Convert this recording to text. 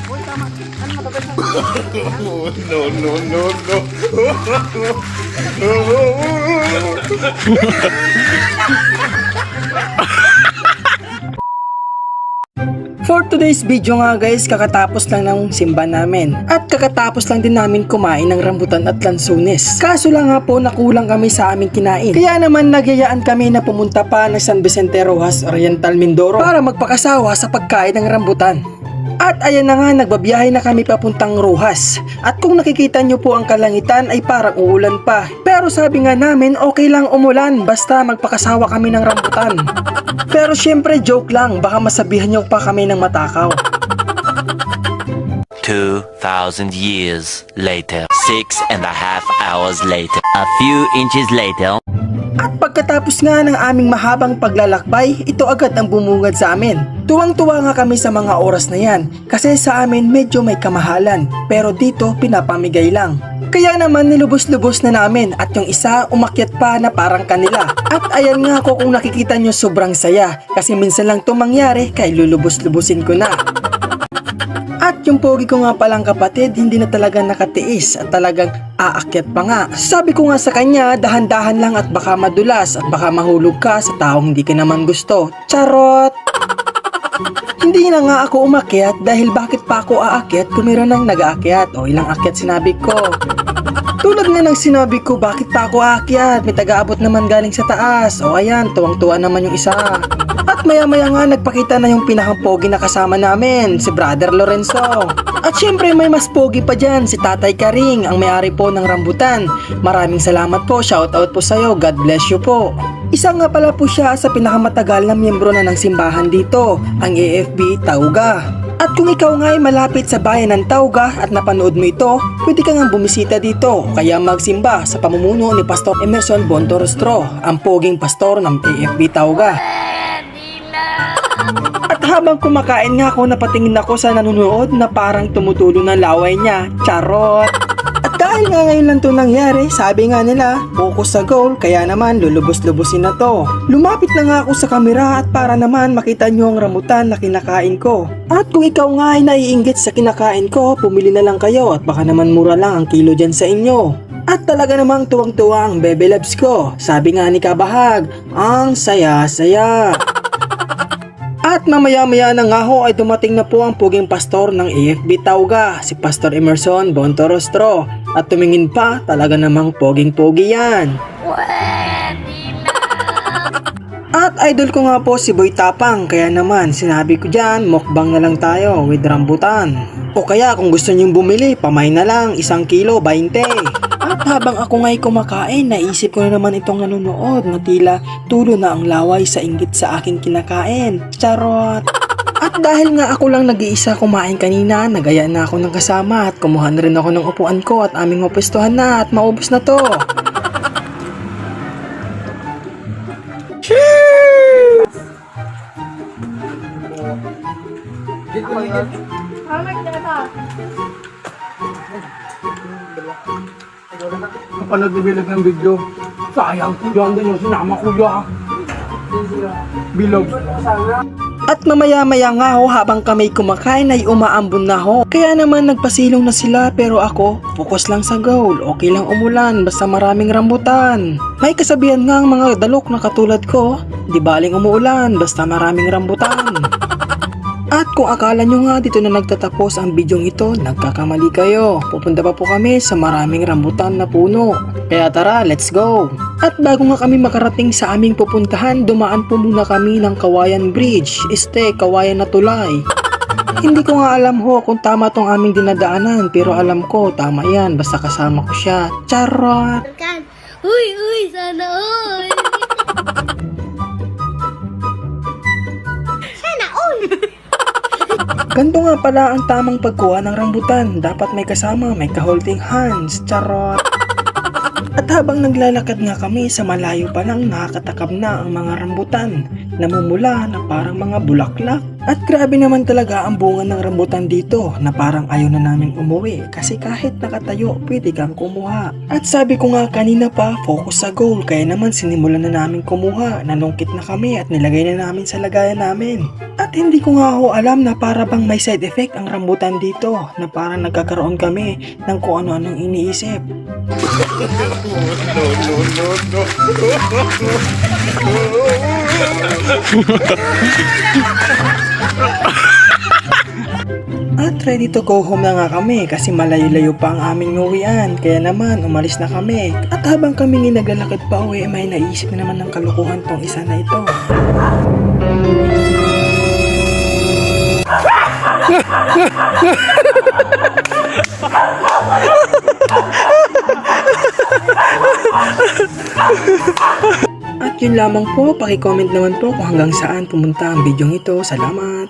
Uy, tama. Ano matagal na? No, no, no, no. For today's video nga guys, kakatapos lang ng simba namin at kakatapos lang din namin kumain ng rambutan at lansunis. Kaso lang nga po nakulang kami sa aming kinain. Kaya naman nagyayaan kami na pumunta pa ng San Vicente Rojas Oriental Mindoro para magpakasawa sa pagkain ng rambutan. At ayan na nga, nagbabiyahe na kami papuntang Rojas. At kung nakikita nyo po ang kalangitan ay parang uulan pa. Pero sabi nga namin okay lang umulan basta magpakasawa kami ng rambutan. Pero syempre joke lang, baka masabihan nyo pa kami ng matakaw. 2,000 years later. 6.5 hours later. A few inches later. At pagkatapos nga ng aming mahabang paglalakbay, ito agad ang bumungad sa amin. Tuwang-tuwa nga kami sa mga oras na yan kasi sa amin medyo may kamahalan pero dito pinapamigay lang. Kaya naman nilubos-lubos na namin at yung isa umakyat pa na parang kanila. At ayan nga ako kung nakikita nyo sobrang saya kasi minsan lang ito mangyari kaya lulubos-lubusin ko na. At yung pogi ko nga palang kapatid hindi na talaga nakatiis at talagang aakyat pa nga. Sabi ko nga sa kanya dahan-dahan lang at baka madulas at baka mahulog ka sa taong hindi ka naman gusto. Charot! Hindi na nga ako umakyat dahil bakit pa ako aakyat kung meron nang nag-aakyat o ilang akyat sinabi ko. Tulad nga ng sinabi ko bakit pa ako aakyat, may taga-abot naman galing sa taas. O ayan, tuwang-tuwa naman yung isa. At maya-maya nga nagpakita na yung pinakapogi na kasama namin, si Brother Lorenzo. At syempre may mas pogi pa dyan, si Tatay Karing, ang may-ari po ng rambutan. Maraming salamat po, shoutout po sa'yo, God bless you po. Isa nga pala po siya sa pinakamatagal na miyembro na ng simbahan dito, ang AFB Tauga. At kung ikaw nga ay malapit sa bayan ng Tauga at napanood mo ito, pwede ka nga bumisita dito kaya magsimba sa pamumuno ni Pastor Emerson Bontorostro, ang poging pastor ng AFB Tauga. At habang kumakain nga ako napatingin ako sa nanonood na parang tumutulo ng laway niya, charot! At dahil nga ngayon lang ito nangyari, sabi nga nila, focus sa goal, kaya naman lulubos-lubusin na to. Lumapit na nga ako sa kamera at para naman makita nyo ang rambutan na kinakain ko. At kung ikaw nga ay naiinggit sa kinakain ko, pumili na lang kayo at baka naman mura lang ang kilo dyan sa inyo. At talaga namang tuwang-tuwa ang Bebe Loves ko. Sabi nga ni Kabahag, ang saya-saya. At mamaya-maya na nga ho ay dumating na po ang puging pastor ng AFB Tauga, si Pastor Emerson Bontorostro. At tumingin pa, talaga namang poging-pogi yan. At idol ko nga po si Boy Tapang, kaya naman sinabi ko dyan, mukbang na lang tayo with rambutan. O kaya kung gusto nyong bumili, pamay na lang, 1 kilo, 20. At habang ako nga'y kumakain, naisip ko na naman itong nanonood na tila tulo na ang laway sa inggit sa aking kinakain. Charot! At dahil nga ako lang nag-iisa kumain kanina, nagaya na ako ng kasama at kumuha na rin ako ng upuan ko at aming mapestuhan na at maubos na to. Kapag nagbibilog ng video, sayang ko yan din yung sinama ko yan. Bilog. At mamaya-maya nga ho habang kami kumakain ay umaambon na ho. Kaya naman nagpasilong na sila pero ako, focus lang sa goal. Okay lang umulan basta maraming rambutan. May kasabihan nga ang mga dalok na katulad ko, di baling umuulan basta maraming rambutan. At kung akala nyo nga dito na nagtatapos ang bidyong ito, nagkakamali kayo. Pupunta pa po kami sa maraming rambutan na puno. Kaya tara, let's go! At bago nga kami makarating sa aming pupuntahan, dumaan po muna kami ng Kawayan Bridge, Kawayan na Tulay. Hindi ko nga alam ho kung tama tong aming dinadaanan, pero alam ko tama yan, basta kasama ko siya. Charot! Uy, sana all! Sana all! Ganto nga pala ang tamang pagkuha ng rambutan. Dapat may kasama, may ka-holding hands. Charot! At habang naglalakad nga kami sa malayo pa lang nakakatakam na ang mga rambutan, namumula na parang mga bulaklak. At grabe naman talaga ang bunga ng rambutan dito na parang ayaw na namin umuwi kasi kahit nakatayo pwede kang kumuha. At sabi ko nga kanina pa, focus sa goal, kaya naman sinimulan na namin kumuha, nanungkit na kami at nilagay na namin sa lagayan namin. At hindi ko nga ho alam na para bang may side effect ang rambutan dito na parang nagkakaroon kami ng kung ano-anong iniisip. At ready to go home na nga kami kasi malayo-layo pa ang aming uwian, kaya naman umalis na kami. At habang kami naglalakad pa uwi, may naisip na naman ng kalukuhan tong isa na ito. At yun lamang po, paki-comment naman po kung hanggang saan pumunta ang bidyong ito. Salamat!